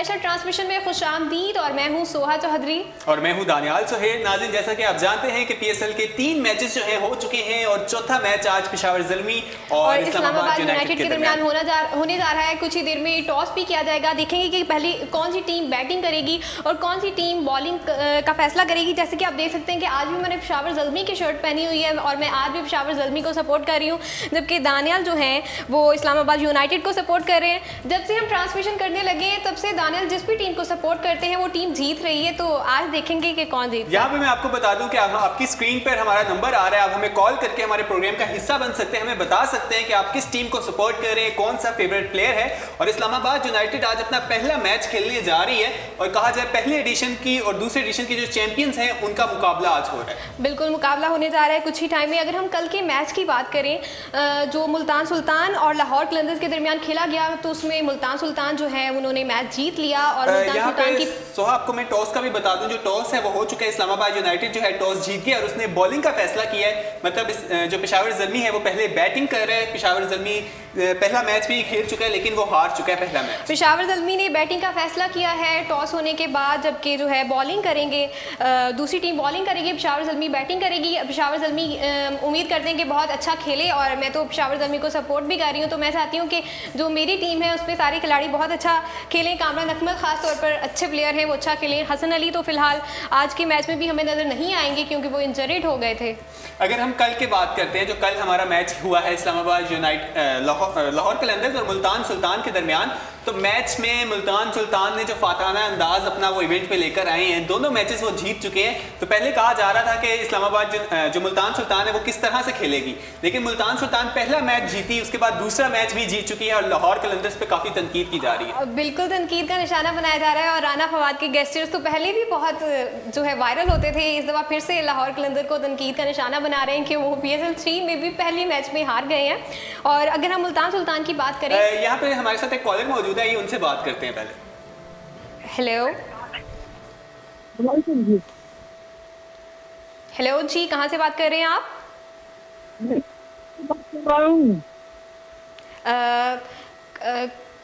Special transmission में खुशामदीद और मैं हूं सोहा चौधरी और मैं हूं दानियाल सुहेल। नाज़रीन, जैसा कि आप जानते हैं कि पीएसएल के 3 मैचेस जो हैं हो चुके हैं और चौथा मैच आज पेशावर ज़ल्मी और इस्लामाबाद यूनाइटेड के दरमियान होने जा रहा है। कुछ ही देर में टॉस भी किया जाएगा। देखेंगे कि पहले कौन सी टीम बैटिंग करेगी और कौन सी टीम बॉलिंग का फैसला करेगी। जैसे कि आप देख सकते हैं कि आज भी मैंने पेशावर ज़ल्मी की शर्ट पहनी हुई है और मैं आज भी पेशावर ज़ल्मी को सपोर्ट कर रही हूँ, जबकि दानियाल जो हैं वो इस्लामाबाद यूनाइटेड को सपोर्ट कर रहे हैं। जब से हम ट्रांसमिशन करने लगे तब से दानियाल जिस भी टीम को सपोर्ट करते हैं वो टीम जीत रही है। तो आज देखेंगे कि कौन जीत। यहाँ पे मैं आपको बता दूं कि आपकी स्क्रीन पर हमारा नंबर आ रहा है। आप हमें कॉल करके हमारे प्रोग्राम का हिस्सा बन सकते हैं। हमें बता सकते हैं कि आप किस टीम को सपोर्ट कर रहे हैं, कौन सा फेवरेट प्लेयर है। और इस्लामाबाद यूनाइटेड आज अपना पहला मैच खेलने जा रही है और कहा जाए पहले एडिशन की और दूसरे एडिशन की जो चैंपियंस हैं उनका मुकाबला आज हो रहा है। बिल्कुल मुकाबला होने जा रहा है कुछ ही टाइम में। अगर हम कल के मैच की बात करें जो मुल्तान सुल्तान और लाहौर कलंदर्स के दरमियान खेला गया, तो उसमें मुल्तान सुल्तान जो है उन्होंने मैच जीत लिया। और यहाँ पे सोहा आपको मैं टॉस का भी बता दूं, जो टॉस है वो हो चुका है। इस्लामाबाद यूनाइटेड जो है टॉस जीत गया और उसने बॉलिंग का फैसला किया है। मतलब जो पेशावर ज़ल्मी है वो पहले बैटिंग कर रहा है। पेशावर ज़ल्मी पहला मैच भी खेल चुका है लेकिन वो हार चुका है पहला मैच। पेशावर ज़ल्मी ने बैटिंग का फैसला किया है टॉस होने के बाद, जबकि जो है बॉलिंग करेंगे, दूसरी टीम बॉलिंग करेगी, पेशावर ज़ल्मी बैटिंग करेगी। पेशावर ज़ल्मी उम्मीद करते हैं कि बहुत अच्छा खेले और मैं तो पेशावर ज़ल्मी को सपोर्ट भी कर रही हूँ। तो मैं चाहती हूँ कि जो मेरी टीम है उसमें सारे खिलाड़ी बहुत अच्छा खेलें। कामरान अकमल खास तौर पर अच्छे प्लेयर हैं, वो अच्छा खेलें। हसन अली तो फिलहाल आज के मैच में भी हमें नज़र नहीं आएंगे क्योंकि वो इंजर्ड हो गए थे। अगर हम कल की बात करते हैं, जो कल हमारा मैच हुआ है इस्लामाबाद यूनाइटेड लाहौर कलंदर्स और मुल्तान सुल्तान के दरमियान, तो मैच में मुल्तान सुल्तान ने जो फाताना अंदाज अपना वो इवेंट पे लेकर आए हैं, दोनों मैचेस वो जीत चुके हैं। तो पहले कहा जा रहा था कि इस्लामाबाद जो मुल्तान सुल्तान है वो किस तरह से खेलेगी, लेकिन मुल्तान सुल्तान पहला मैच जीती, उसके बाद दूसरा मैच भी जीत चुकी है और लाहौर कलंदर्स पे काफ़ी तनकीद की जा रही है। बिल्कुल तनकीद का निशाना बनाया जा रहा है। और राना फवाद के गेस्चर्स तो पहले भी बहुत जो है वायरल होते थे, इस दफ़ा फिर से लाहौर कलंदर को तनकीद का निशाना बना रहे हैं कि वो PSL 3 में भी पहले मैच में हार गए हैं। और अगर हम मुल्तान सुल्तान की बात करें, यहाँ पे हमारे साथ एक कॉलर मौजूद है, ये उनसे बात करते हैं पहले। हेलो जी, कहाँ से बात कर रहे हैं आप?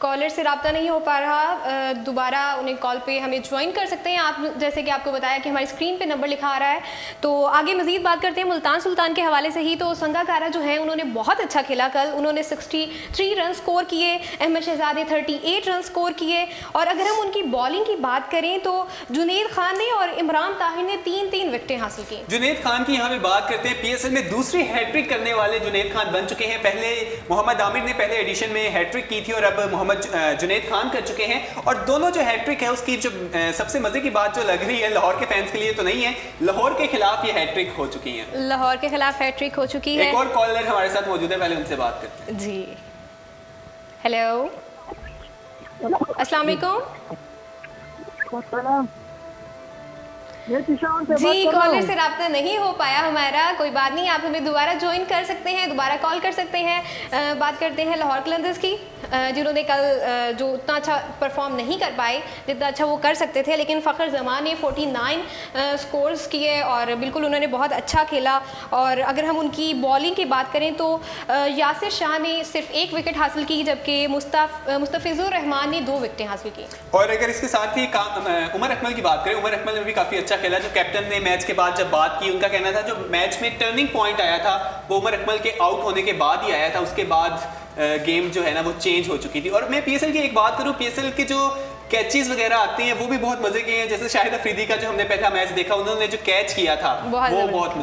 कॉलर से रब्ता नहीं हो पा रहा, दोबारा उन्हें कॉल पे हमें ज्वाइन कर सकते हैं आप। जैसे कि आपको बताया कि हमारी स्क्रीन पे नंबर लिखा आ रहा है। तो आगे मजीद बात करते हैं मुल्तान सुल्तान के हवाले से ही। तो संगाकारा जो है उन्होंने बहुत अच्छा खेला कल। उन्होंने 63 रन स्कोर किए, अहमद शहजाद ने 38 रन स्कोर किए। और अगर हम उनकी बॉलिंग की बात करें तो जुनेद खान ने और इमरान ताहिर ने 3-3 विकेटें हासिल की। जुनेद खान की यहाँ पे बात करते हैं। PSL में दूसरी हैट्रिक करने वाले जुनेद खान बन चुके हैं। पहले मोहम्मद आमिर ने पहले एडिशन में हैट्रिक की थी और अब जुनेद खान कर चुके हैं। और दोनों जो हैट्रिक है उसकी जो सबसे मजे की बात जो लग रही है, लाहौर के फैंस के लिए तो नहीं है, लाहौर के खिलाफ ये हैट्रिक हो चुकी है। लाहौर के खिलाफ हैट्रिक हो चुकी है। एक और कॉलर हमारे साथ मौजूद है, पहले उनसे बात करते हैं जी। हेलो, अस्सलाम वालेकुम जी। कॉलर से रब्ता नहीं हो पाया हमारा, कोई बात नहीं, आप हमें दोबारा ज्वाइन कर सकते हैं, दोबारा कॉल कर सकते हैं। बात करते हैं लाहौर कलंदर्स की, जिन्होंने कल जो उतना अच्छा परफॉर्म नहीं कर पाए जितना अच्छा वो कर सकते थे, लेकिन फ़खर जमान ने 49 स्कोर्स किए और बिल्कुल उन्होंने बहुत अच्छा खेला। और अगर हम उनकी बॉलिंग की बात करें तो यासिर शाह ने सिर्फ 1 विकेट हासिल की, जबकि मुस्तफिजुर रहमान ने 2 विकेटें हासिल की। और अगर इसके साथ ही उमर अकमल की बात करें, उमर अकमल ने भी काफ़ी अच्छा खेला। जो कैप्टन ने मैच के बाद जब बात की, उनका कहना था जो मैच में टर्निंग पॉइंट आया था वो उमर अकमल के आउट होने के बाद ही आया था। उसके बाद गेम जो है ना वो चेंज हो चुकी थी। और मैं PSL की एक बात करूं, PSL के जो कैचेस वगैरह आते हैं वो भी बहुत मजे के हैं। जैसे शाहिद अफरीदी का जो हमने पहला मैच देखा, उन्होंने जो कैच किया था वो बहुत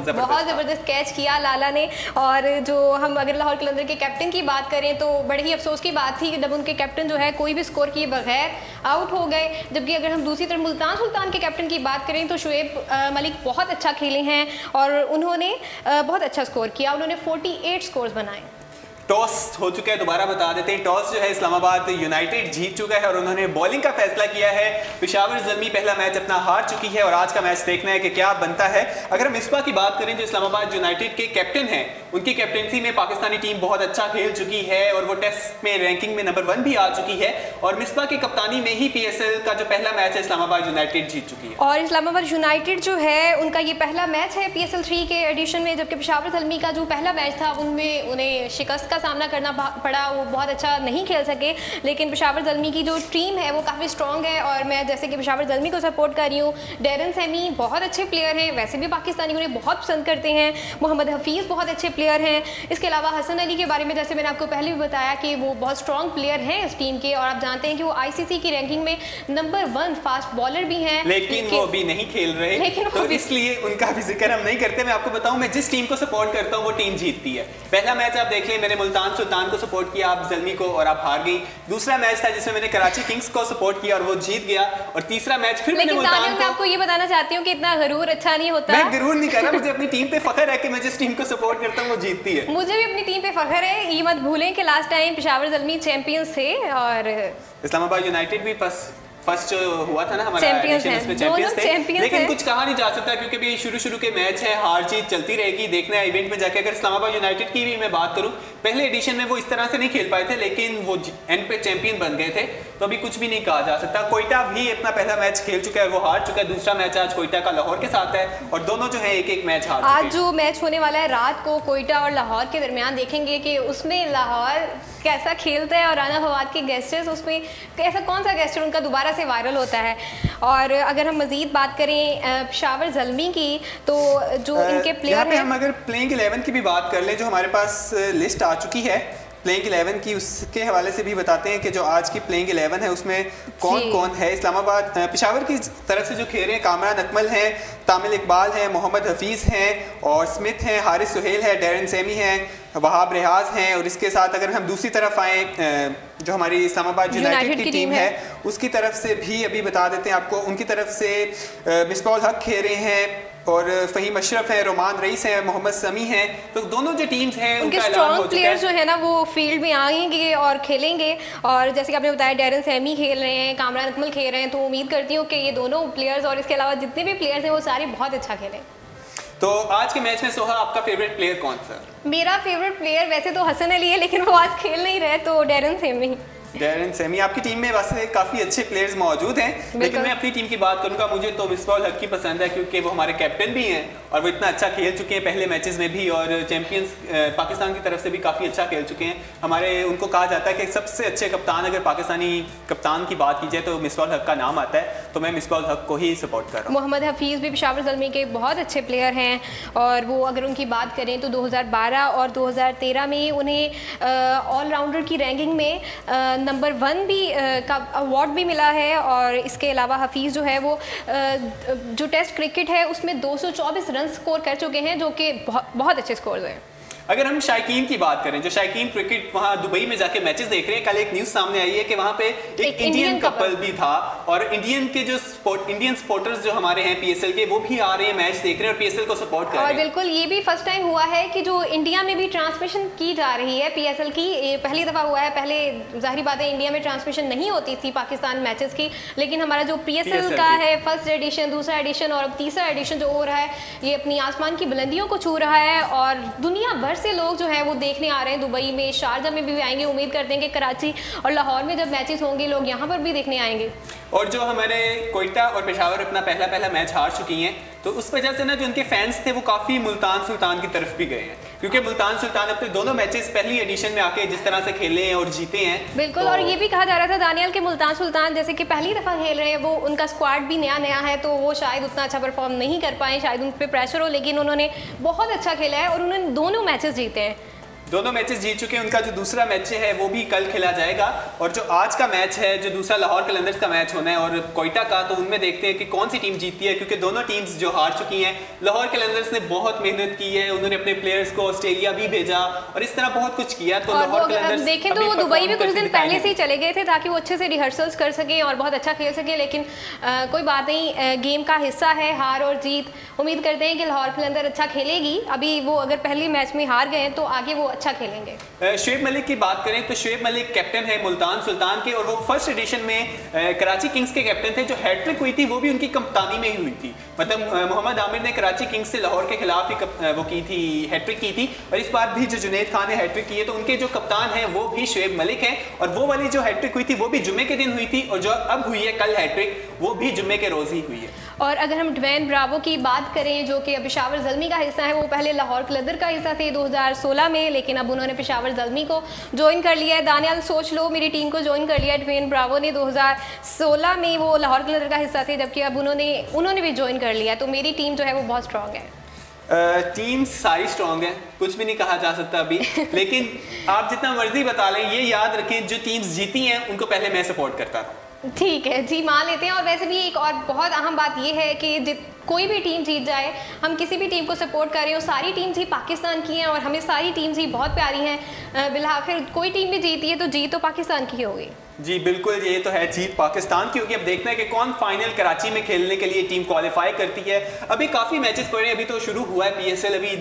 ज़बरदस्त कैच किया लाला ने। और जो हम अगर लाहौर कलंदर के कैप्टन की बात करें तो बड़ी ही अफसोस की बात थी कि जब उनके कैप्टन जो है कोई भी स्कोर किए बगैर आउट हो गए। जबकि अगर हम दूसरी तरफ मुल्तान सुल्तान के कैप्टन की बात करें तो शुएब मलिक बहुत अच्छा खेले हैं और उन्होंने बहुत अच्छा स्कोर किया। उन्होंने 48 स्कोर्स बनाए। टॉस हो चुका है, दोबारा बता देते हैं। टॉस जो है इस्लामाबाद यूनाइटेड जीत चुका है और उन्होंने बॉलिंग का फैसला किया है। पेशावर ज़ल्मी पहला मैच अपना हार चुकी है और आज का मैच देखना है कि क्या बनता है। अगर हम मिसबा की बात करें जो इस्लामाबाद यूनाइटेड के कैप्टन हैं, उनकी कैप्टनसी में पाकिस्तानी टीम बहुत अच्छा खेल चुकी है और वो टेस्ट में रैंकिंग में नंबर 1 भी आ चुकी है और मिसबा की कप्तानी में ही PSL का जो पहला मैच है इस्लामाबाद यूनाइटेड जीत चुकी है। और इस्लामाबाद यूनाइटेड जो है उनका ये पहला मैच है PSL 3 के एडिशन में, जबकि पेशावर ज़ल्मी का जो पहला मैच था उनमें उन्हें शिकस्त का सामना करना पड़ा, वो बहुत अच्छा नहीं खेल सके। लेकिन पेशावर ज़ल्मी की जो टीम है वो काफ़ी स्ट्रॉन्ग है और मैं जैसे कि पेशावर ज़ल्मी को सपोर्ट कर रही हूँ। डेरन सैमी बहुत अच्छे प्लेयर हैं, वैसे भी पाकिस्तानी उन्हें बहुत पसंद करते हैं। मोहम्मद हफीज़ बहुत अच्छे प्लेयर हैं। इसके अलावा हसन अली के बारे में जैसे मैंने आपको पहले भी बताया कि वो बहुत स्ट्रॉन्ग प्लेयर हैं इस टीम के, और आप जानते हैं कि वो ICC की रैंकिंग में नंबर 1 फास्ट बॉलर भी हैं। लेकिन वो अभी नहीं खेल रहे, लेकिन तो इसलिए उनका भी जिक्र हम नहीं करते। मैं आपको बताऊं, मैं जिस टीम को सपोर्ट करता हूं वो टीम जीतती है। पहला मैच आप देख लें, मैंने मुल्तान सुल्तान को सपोर्ट किया, आप ज़ल्मी को, और आप हार गई। दूसरा मैच था जिसमें मैंने कराची किंग्स को सपोर्ट किया और वो जीत गया, और तीसरा मैच फिर मैंने मुल्तान को। मैं आपको ये बताना चाहती हूँ कि इतना गरूर अच्छा नहीं होता। मैं गरूर नहीं कर रहा, मुझे अपनी टीम पे फख्र है कि मैं जिस टीम को सपोर्ट करता हूँ वो जीतती है। मुझे भी अपनी टीम पे फख्र है। ये मत भूलें कि last time Peshawar Zalmi champions थे और इस्लामाबाद यूनाइटेड भी फर्स्ट जो हुआ था ना हमारा चैंपियंस थे। लेकिन कुछ कहा नहीं जा सकता क्योंकि भी शुरू के मैच है, हार जीत चलती रहेगी, देखना है इवेंट में जाके। अगर इस्लामाबाद यूनाइटेड की भी मैं बात करूं, पहले एडिशन में वो इस तरह से नहीं खेल पाए थे, लेकिन वो एंड पे चैंपियन बन गए थे, तो अभी कुछ भी नहीं कहा जा सकता। कोयटा भी अपना पहला मैच खेल चुका है, वो हार चुका है। दूसरा मैच आज कोयटा का लाहौर के साथ है और दोनों जो है एक मैच हार चुके हैं। आज जो मैच होने वाला है रात को कोयटा और लाहौर के दरमियान, देखेंगे कि उसमें लाहौर कैसा खेलता है और राना फवाद के गेस्टर्स, उसमें ऐसा कौन सा गेस्टर उनका दोबारा से वायरल होता है। और अगर हम मजीद बात करें पेशावर ज़ल्मी की, तो जो इनके प्लेयर हैं, हम अगर प्लेइंग 11 की भी बात कर लें, जो हमारे पास लिस्ट आ चुकी है प्लेइंग 11 की, उसके हवाले से भी बताते हैं कि जो आज की प्लेइंग 11 है उसमें कौन कौन है। इस्लामाबाद पेशावर की तरफ से जो खेल रहे हैं, कामरान अकमल हैं, तामिल इकबाल हैं, मोहम्मद हफीज़ हैं और स्मिथ हैं, हारिस सुहेल है, डेरन सैमी हैं, वहाब रियाज हैं। और इसके साथ अगर हम दूसरी तरफ आएँ, जो हमारी इस्लामाबाद यूनाइटेड की टीम है उसकी तरफ से भी अभी बता देते हैं आपको। उनकी तरफ से मिसबाउल हक खेल रहे हैं और फ़हीम अशरफ है, रोमान रईस है, मोहम्मद समी हैं। तो दोनों जो टीम्स हैं उनके स्ट्रॉन्ग प्लेयर्स जो है ना वो फील्ड में आएंगे और खेलेंगे। और जैसे कि आपने बताया डेरन सैमी खेल रहे हैं, कामरान अकमल खेल रहे हैं, तो उम्मीद करती हूँ कि ये दोनों प्लेयर्स और इसके अलावा जितने भी प्लेयर्स हैं वो सारे बहुत अच्छा खेलें। तो आज के मैच में सोहा आपका फेवरेट प्लेयर कौन सा? मेरा फेवरेट प्लेयर वैसे तो हसन अली है, लेकिन वो आज खेल नहीं रहे, तो डेरन सैमी। डेरन सैमी, आपकी टीम में वैसे काफ़ी अच्छे प्लेयर्स मौजूद हैं, लेकिन मैं अपनी टीम की बात करूंगा, मुझे तो मिसबाउल हक की पसंद है क्योंकि वो हमारे कैप्टन भी हैं और वो इतना अच्छा खेल चुके हैं पहले मैचेस में भी, और चैंपियंस पाकिस्तान की तरफ से भी काफ़ी अच्छा खेल चुके हैं। हमारे उनको कहा जाता है कि सबसे अच्छे कप्तान, अगर पाकिस्तानी कप्तान की बात की जाए तो मिसबाउल हक का नाम आता है, तो मैं मिसबाउल हक को ही सपोर्ट कर रहा हूँ। मोहम्मद हफीज़ भी पेशावर ज़ल्मी के बहुत अच्छे प्लेयर हैं और वो अगर उनकी बात करें तो 2012 और 2013 में उन्हें ऑलराउंडर की रैंकिंग में नंबर 1 भी का अवार्ड भी मिला है। और इसके अलावा हफीज़ जो है वो जो टेस्ट क्रिकेट है उसमें 224 रन स्कोर कर चुके हैं, जो कि बहुत अच्छे स्कोर हैं। अगर हम शायकीन की बात करें, जो शायकीन क्रिकेट वहाँ दुबई में जाके मैचेस देख रहे हैं, कल एक न्यूज़ सामने आई है कि वहाँ पे एक इंडियन कपल भी था और इंडियन के जो इंडियन सपोर्टर्स जो हमारे हैं PSL के, वो भी आ रहे हैं, मैच देख रहे हैं और PSL को सपोर्ट कर रहे हैं। और बिल्कुल ये भी फर्स्ट टाइम हुआ है कि जो इंडिया में भी ट्रांसमिशन की जा रही है PSL की, ये पहली दफ़ा हुआ है। पहले जाहिर बात है इंडिया में ट्रांसमिशन नहीं होती थी पाकिस्तान मैचेस की, लेकिन हमारा जो PSL का है फर्स्ट एडिशन, दूसरा एडिशन और अब तीसरा एडिशन जो हो रहा है, ये अपनी आसमान की बुलंदियों को छू रहा है और दुनिया भर से लोग जो है वो देखने आ रहे हैं। दुबई में, शारजा में भी आएंगे, उम्मीद करते हैं कि कराची और लाहौर में जब मैचेस होंगे लोग यहाँ पर भी देखने आएंगे। और जो हमारे कोयटा और पेशावर अपना पहला मैच हार चुकी हैं, तो उस वजह से ना जो उनके फैंस थे वो काफ़ी मुल्तान सुल्तान की तरफ भी गए हैं, क्योंकि मुल्तान सुल्तान अपने दोनों मैचेस पहली एडिशन में आके जिस तरह से खेले हैं और जीते हैं। बिल्कुल तो... और ये भी कहा जा रहा था दानियल के मुल्तान सुल्तान जैसे कि पहली दफ़ा खेल रहे हैं, वो उनका स्क्वाड भी नया है, तो वो शायद उतना अच्छा परफॉर्म नहीं कर पाए, शायद उन पर प्रेशर हो, लेकिन उन्होंने बहुत अच्छा खेला है और उन्होंने दोनों मैचेस जीते हैं। दोनों मैचेस जीत चुके हैं। उनका जो दूसरा मैच है वो भी कल खेला जाएगा और जो आज का मैच है, जो दूसरा लाहौर कलंदर्स का मैच होना है और कोयटा का, तो उनमें देखते हैं कि कौन सी टीम जीतती है, क्योंकि दोनों टीम्स जो हार चुकी हैं। लाहौर कलंदर्स ने बहुत मेहनत की है, उन्होंने अपने प्लेयर्स को ऑस्ट्रेलिया भी भेजा और इस तरह बहुत कुछ किया। तो लाहौर कलंदर्स देखें तो वो दुबई में कुछ दिन पहले से ही चले गए थे ताकि वो अच्छे से रिहर्सल्स कर सकें और बहुत अच्छा खेल सकें, लेकिन कोई बात नहीं, गेम का हिस्सा है हार और जीत। उम्मीद करते हैं कि लाहौर कलंदर अच्छा खेलेगी। अभी वो अगर पहले मैच में हार गए तो आगे वो अच्छा खेलेंगे? शुएब मलिक की बात करें तो शुएब मलिक कैप्टन है मुल्तान सुल्तान के, और वो फर्स्ट एडिशन में कराची किंग्स के कैप्टन थे। जो हैट्रिक हुई थी वो भी उनकी कप्तानी में ही हुई थी। मतलब मोहम्मद आमिर ने कराची किंग्स से लाहौर के खिलाफ ही वो की थी, हैट्रिक की थी। और इस बार भी जो जुनैद खान ने हैट्रिक की है, तो उनके जो कप्तान हैं वो भी शुएब मलिक हैं। और वो वाली जो हैट्रिक हुई थी वो भी जुम्मे के दिन हुई थी, और जो अब हुई है कल हैट्रिक, वो भी जुम्मे के रोज ही हुई है। और अगर हम ड्वेन ब्रावो की बात करें, जो कि पेशावर ज़ल्मी का हिस्सा है, वो पहले लाहौर कलंदर का हिस्सा थे 2016 में, लेकिन अब उन्होंने पेशावर ज़ल्मी को ज्वाइन कर लिया है। दानियाल सोच लो, मेरी टीम को ज्वाइन कर लिया है ड्वेन ब्रावो ने। 2016 में वो लाहौर कलंदर का हिस्सा थे, जबकि अब उन्होंने भी ज्वाइन कर लिया है। तो मेरी टीम जो है वो बहुत स्ट्रॉन्ग है। टीम सारी स्ट्रॉन्ग है, कुछ भी नहीं कहा जा सकता अभी। लेकिन आप जितना मर्जी बता लें, ये याद रखें जो टीम्स जीती हैं उनको पहले मैं सपोर्ट करता था। ठीक है जी, मान लेते हैं। और वैसे भी एक और बहुत अहम बात यह है कि कोई भी टीम जीत जाए, हम किसी भी टीम को सपोर्ट कर रहे हो, सारी टीम्स ही पाकिस्तान की हैं और हमें सारी टीम्स ही बहुत प्यारी हैं। बिलआखिर कोई टीम भी जीती है तो जीत तो पाकिस्तान की होगी। जी बिल्कुल, ये तो है, जीत पाकिस्तान की होगी। अब देखना है कि कौन फाइनल कराची में खेलने के लिए टीम क्वालिफाई करती है। अभी काफ़ी मैचेस पड़े, अभी तो शुरू हुआ है पीएसएल, अभी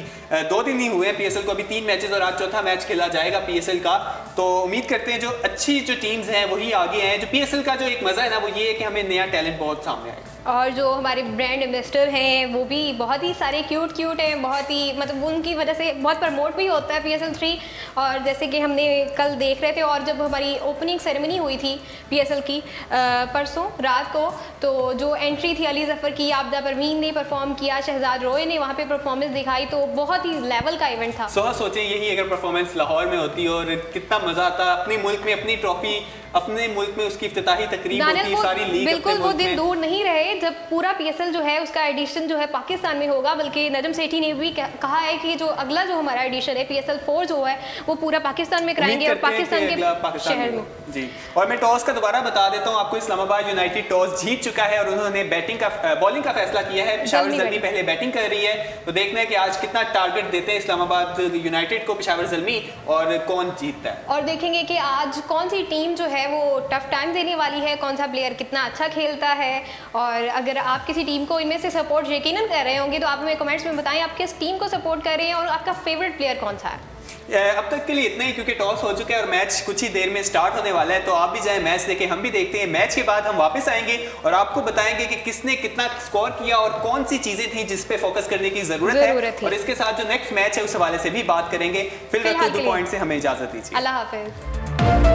2 दिन ही हुए हैं पीएसएल को, अभी 3 मैचेस और आज चौथा मैच खेला जाएगा पीएसएल का। तो उम्मीद करते हैं जो अच्छी जो टीम्स हैं वही आगे हैं। जो पीएसएल का जो एक मज़ा है ना, वो ये है कि हमें नया टैलेंट बहुत सामने आएगा। और जो हमारे ब्रांड एम्बेसडर हैं वो भी बहुत ही सारे क्यूट हैं, बहुत ही मतलब उनकी वजह से बहुत प्रमोट भी होता है PSL 3। और जैसे कि हमने कल देख रहे थे, और जब हमारी ओपनिंग सेरेमनी हुई थी PSL की परसों रात को, तो जो एंट्री थी अली जफ़र की, आबदा परवीन ने परफॉर्म किया, शहजाद रोए ने वहाँ पे परफॉर्मेंस दिखाई, तो बहुत ही लेवल का इवेंट था। सोचें यही अगर परफॉर्मेंस लाहौर में होती और कितना मज़ा आता, अपने मुल्क में अपनी ट्रॉफी, अपने मुल्क में उसकी इफ्तिताही तकरीब होती, सारी लीग बिल्कुल वो दिन दूर नहीं रहे जब पूरा PSL जो है उसका एडिशन जो है पाकिस्तान में होगा। बल्कि नजम सेठी ने भी कहा है कि जो अगला जो हमारा एडिशन है PSL 4 जो है वो पूरा पाकिस्तान में कराएंगे और पाकिस्तान के शहर में। जी, और मैं टॉस का दोबारा बता देता हूँ आपको, इस्लामाबाद यूनाइटेड टॉस जीत चुका है और उन्होंने बॉलिंग का फैसला किया है। पेशावर ज़ल्मी पहले बैटिंग कर रही है, तो देखना है कि आज कितना टारगेट देते हैं इस्लामाबाद यूनाइटेड को पेशावर ज़ल्मी और कौन जीतता है। और देखेंगे कि आज कौन सी टीम जो है वो टफ टाइम देने वाली है, कौन सा प्लेयर कितना अच्छा खेलता है। और अगर आप किसी टीम को इनमें से सपोर्ट यकीनन कर रहे होंगे तो आप हमें कमेंट्स में बताएं आप किस टीम को सपोर्ट कर रहे हैं और आपका फेवरेट प्लेयर कौन सा है। अब तक के लिए इतना ही, क्योंकि टॉस हो चुका है और मैच कुछ ही देर में स्टार्ट होने वाला है। तो आप भी जाएं मैच देखें, हम भी देखते हैं। मैच के बाद हम वापस आएंगे और आपको बताएंगे कि किसने कितना स्कोर किया और कौन सी चीजें थी जिस पे फोकस करने की जरूरत है। और इसके साथ जो नेक्स्ट मैच है उस हवाले से भी बात करेंगे। फिलहाल 2 पॉइंट से हमें इजाजत दीजिए। अल्लाह हाफिज।